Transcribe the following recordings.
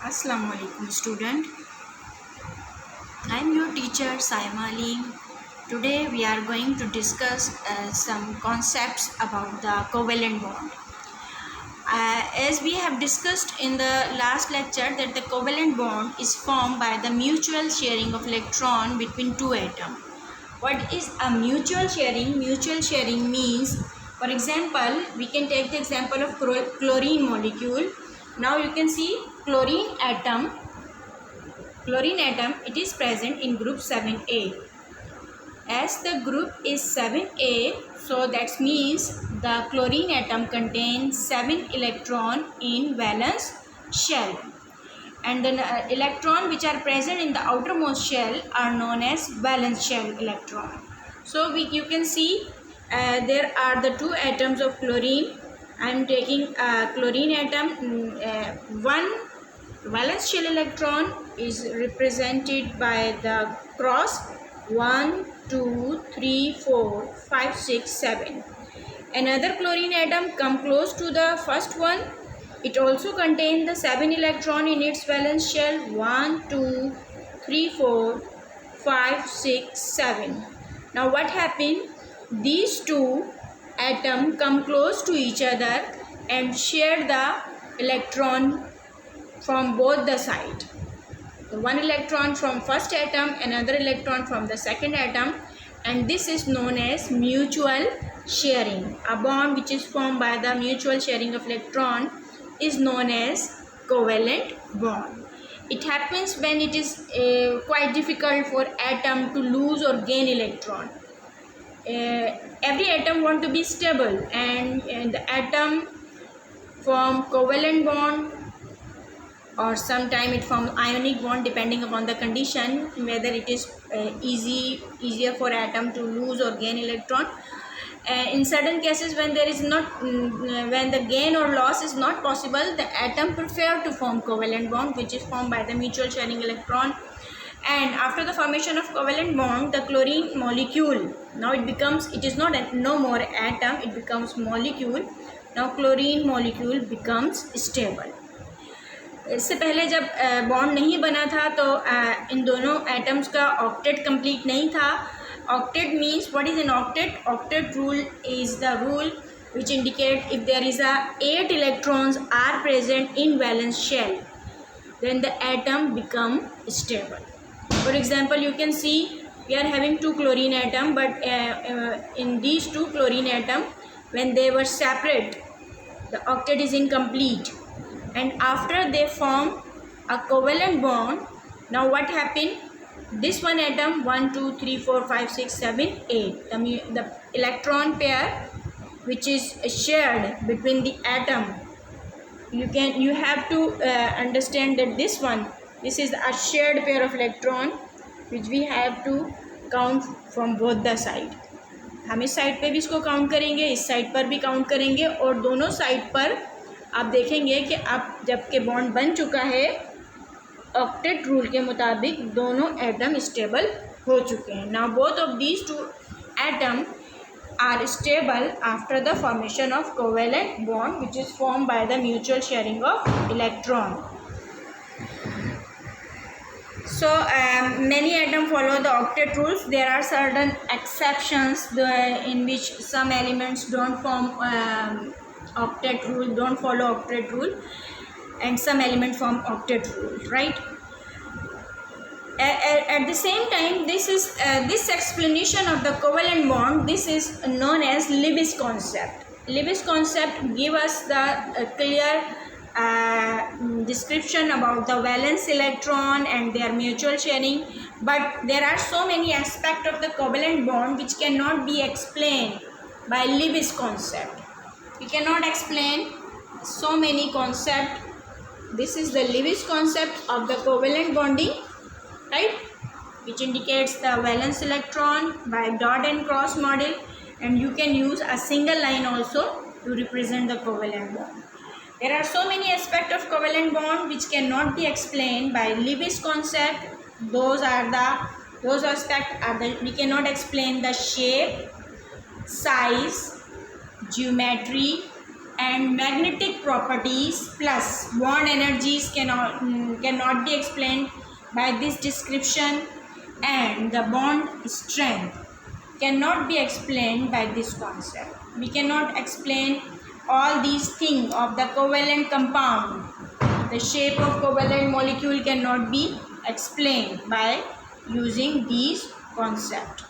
Assalamu alaikum student. I am your teacher Saima Ali. Today we are going to discuss some concepts about the covalent bond. As we have discussed in the last lecture that the covalent bond is formed by the mutual sharing of electron between two atoms. What is a mutual sharing? Mutual sharing means, for example, we can take the example of chlorine molecule. Now you can see chlorine atom, it is present in group 7a. As the group is 7a, so that means the chlorine atom contains 7 electron in valence shell, and the electron which are present in the outermost shell are known as valence shell electron. So you can see there are the two atoms of chlorine. I am taking a chlorine atom. One valence shell electron is represented by the cross 1, 2, 3, 4, 5, 6, 7. Another chlorine atom come close to the first one. It also contains the 7 electron in its valence shell 1, 2, 3, 4, 5, 6, 7. Now what happened? These two atoms come close to each other and share the electron from both the side. One electron from first atom, another electron from the second atom, and this is known as mutual sharing. A bond which is formed by the mutual sharing of electron is known as covalent bond. It happens when it is quite difficult for atom to lose or gain electron. Every atom want to be stable, and the atom form covalent bond, or sometime it forms ionic bond depending upon the condition, whether it is easier for atom to lose or gain electron. In certain cases, when there is not when the gain or loss is not possible, the atom prefer to form covalent bond, which is formed by the mutual sharing electron. And after the formation of covalent bond, the chlorine molecule, now it is not no more atom, it becomes molecule. Now chlorine molecule becomes stable. इससे पहले जब bond नहीं बना था तो इन दोनों atoms का octet complete नहीं था. Octet means what is an octet? Octet rule is the rule which indicate if there is a 8 electrons are present in valence shell, then the atom become stable. For example, you can see we are having two chlorine atom, but in these two chlorine atom, when they were separate, the octet is incomplete, and after they form a covalent bond, now what happened? This one atom 1, 2, 3, 4, 5, 6, 7, 8. The electron pair which is shared between the atom, you have to understand that this is a shared pair of electron which we have to count from both the side. हम इस side पे भी इसको count करेंगे, इस side पर भी count करेंगे, और दोनों साइड पर आप देखेंगे कि अब जबकि बॉन्ड बन चुका है, ऑक्टेट रूल के मुताबिक दोनों एटम स्टेबल हो चुके हैं. Now both of these two atom are stable after the formation of covalent bond, which is formed by the mutual sharing of electron. So many atoms follow the octet rules. There are certain exceptions in which some elements don't form octet rule, don't follow octet rule, and some elements form octet rule, right? At the same time, this explanation of the covalent bond, this is known as Lewis concept. Lewis concept give us the clear description about the valence electron and their mutual sharing, but there are so many aspects of the covalent bond which cannot be explained by Lewis concept. We cannot explain so many concepts. This is the Lewis concept of the covalent bonding, right, which indicates the valence electron by dot and cross model, and you can use a single line also to represent the covalent bond. There are so many aspects of covalent bond which cannot be explained by Lewis concept. Those aspects are we cannot explain the shape, size, geometry, and magnetic properties plus bond energies cannot be explained by this description, and the bond strength cannot be explained by this concept. We cannot explain all these things of the covalent compound. The shape of covalent molecule cannot be explained by using these concepts.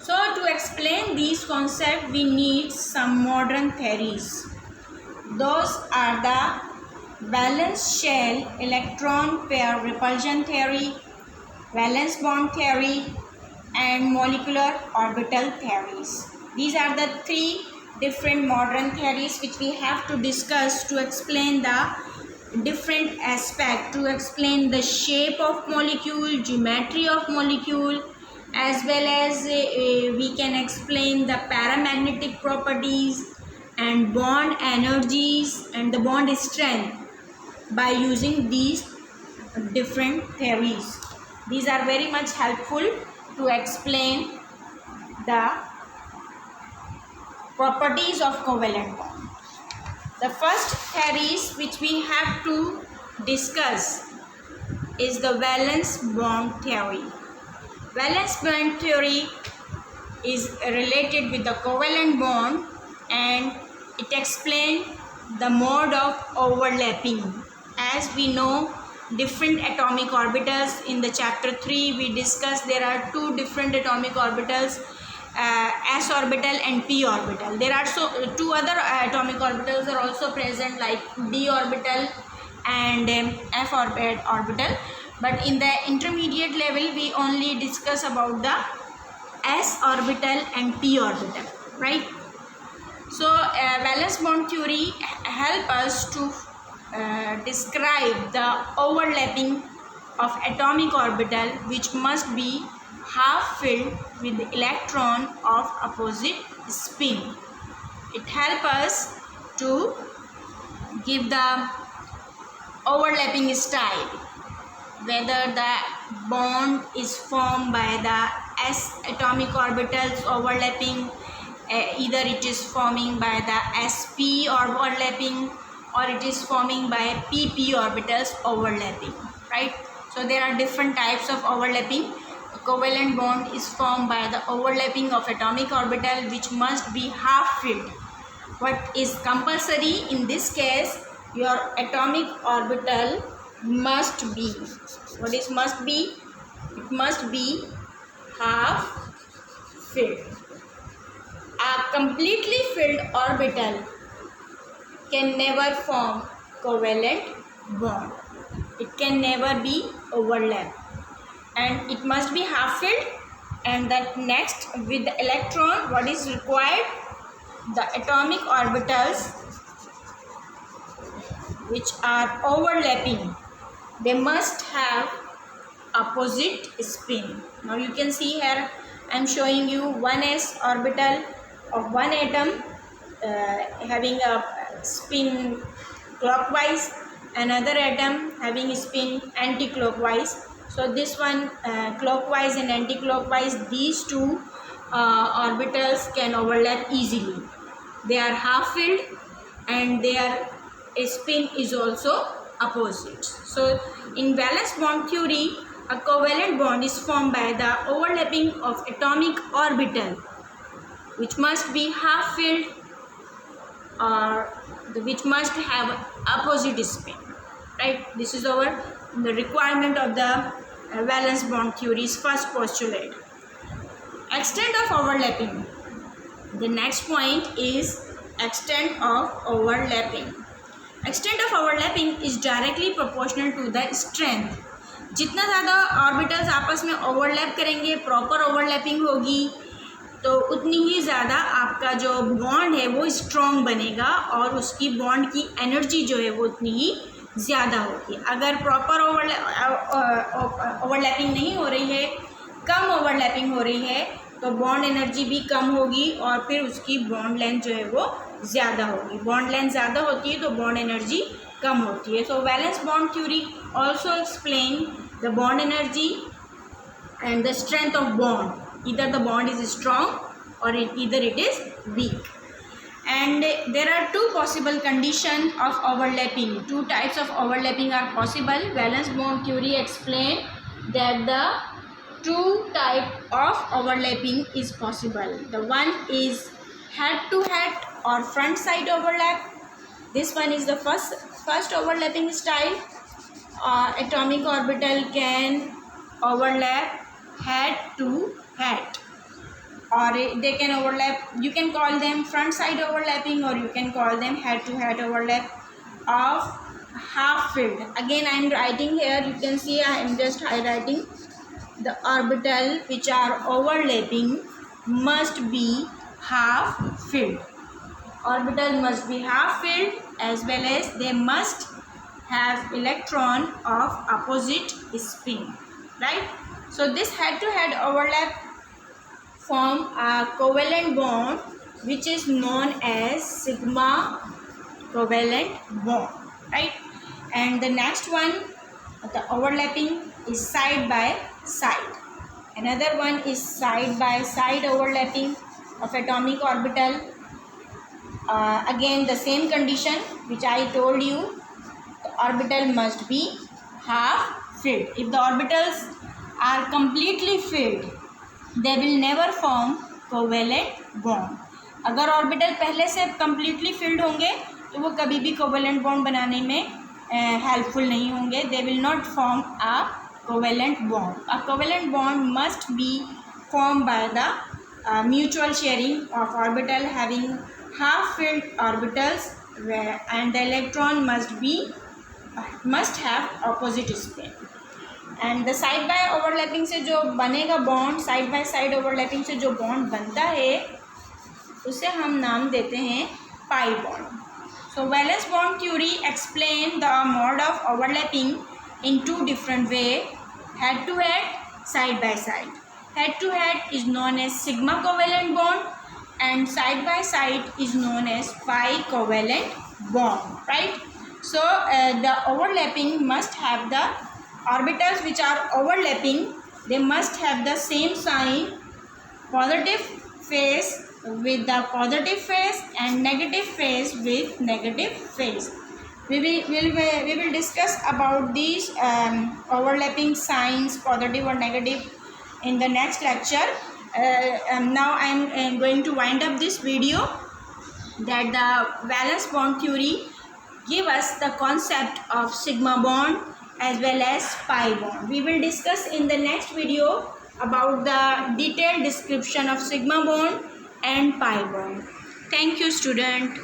So to explain these concepts, we need some modern theories. Those are the valence shell electron pair repulsion theory, valence bond theory, and molecular orbital theories. These are the three different modern theories which we have to discuss to explain the different aspect, to explain the shape of molecule, geometry of molecule, as well as we can explain the paramagnetic properties and bond energies and the bond strength by using these different theories. These are very much helpful to explain the properties of covalent bond. The first theories which we have to discuss is the valence bond theory. Valence bond theory is related with the covalent bond, and it explains the mode of overlapping. As we know, different atomic orbitals, in the chapter 3 we discussed there are two different atomic orbitals, s orbital and p orbital. There are two other atomic orbitals are also present, like d orbital and f orbital, but in the intermediate level we only discuss about the s orbital and p orbital, right? So valence bond theory help us to describe the overlapping of atomic orbital which must be half filled with the electron of opposite spin. It helps us to give the overlapping style, whether the bond is formed by the s atomic orbitals overlapping, either it is forming by the sp overlapping, or it is forming by pp orbitals overlapping, right? So there are different types of overlapping. A covalent bond is formed by the overlapping of atomic orbital which must be half filled. What is compulsory in this case? Your atomic orbital must be, what is must be? It must be half filled. A completely filled orbital can never form covalent bond. It can never be overlapped, and it must be half filled. And that next, with the electron, what is required? The atomic orbitals which are overlapping, they must have opposite spin. Now you can see here I am showing you one s orbital of one atom having a spin clockwise, another atom having spin anti-clockwise. So this one clockwise and anti-clockwise, these two orbitals can overlap easily. They are half filled and their spin is also opposite. So in valence bond theory, a covalent bond is formed by the overlapping of atomic orbital which must be half filled or which must have opposite spin, right? This is the requirement of the valence bond theory's first postulate. Extent of overlapping. The next point is extent of overlapping. Extent of overlapping is directly proportional to the strength. जितना ज़्यादा orbitals आपस में overlap करेंगे, proper overlapping होगी, तो उतनी ही ज़्यादा आपका जो बॉन्ड है वो स्ट्रॉन्ग बनेगा और उसकी बॉन्ड की एनर्जी जो है वो उतनी ही ज़्यादा होगी. अगर प्रॉपर ओवरलैपिंग नहीं हो रही है, कम ओवरलैपिंग हो रही है, तो बॉन्ड एनर्जी भी कम होगी और फिर उसकी बॉन्ड लेंथ जो है वो ज़्यादा होगी. बॉन्ड लेंथ ज़्यादा होती है तो बॉन्ड एनर्जी कम होती है. So valence bond theory also explain the bond energy and the strength of bond. Either the bond is strong or either it is weak. And there are two possible conditions of overlapping. Two types of overlapping are possible. Valence bond theory explained that the two type of overlapping is possible. The one is head to head or front side overlap. This one is the first overlapping style. Atomic orbital can overlap head to head, or they can overlap. You can call them front side overlapping, or you can call them head to head overlap of half filled. Again, I am writing here, you can see I am just highlighting. The orbital which are overlapping must be half filled. Orbital must be half filled, as well as they must have electron of opposite spin, right? So this head to head overlap form a covalent bond which is known as sigma covalent bond, right? And the next one, the overlapping is side by side. Another one is side by side overlapping of atomic orbital. Again the same condition which I told you, the orbital must be half filled. If the orbitals are completely filled, they will never form covalent bond. अगर orbital पहले से completely filled होंगे तो वो कभी भी covalent bond बनाने में helpful नहीं होंगे. They will not form a covalent bond. A covalent bond must be formed by the mutual sharing of orbital having half filled orbitals, and the electron must have opposite spin. And the side by overlapping से जो बनेगा bond, side by side overlapping से जो bond बनता है उसे हम नाम देते हैं pi bond. So valence bond theory explain the mode of overlapping in two different way, head to head, side by side. Head to head is known as sigma covalent bond and side by side is known as pi covalent bond, right? So the overlapping must have the orbitals which are overlapping, they must have the same sign, positive phase with the positive phase and negative phase with negative phase. We will discuss about these overlapping signs, positive or negative, in the next lecture. Now I am going to wind up this video, that the valence bond theory give us the concept of sigma bond as well as pi bond. We will discuss in the next video about the detailed description of sigma bond and pi bond. Thank you, student.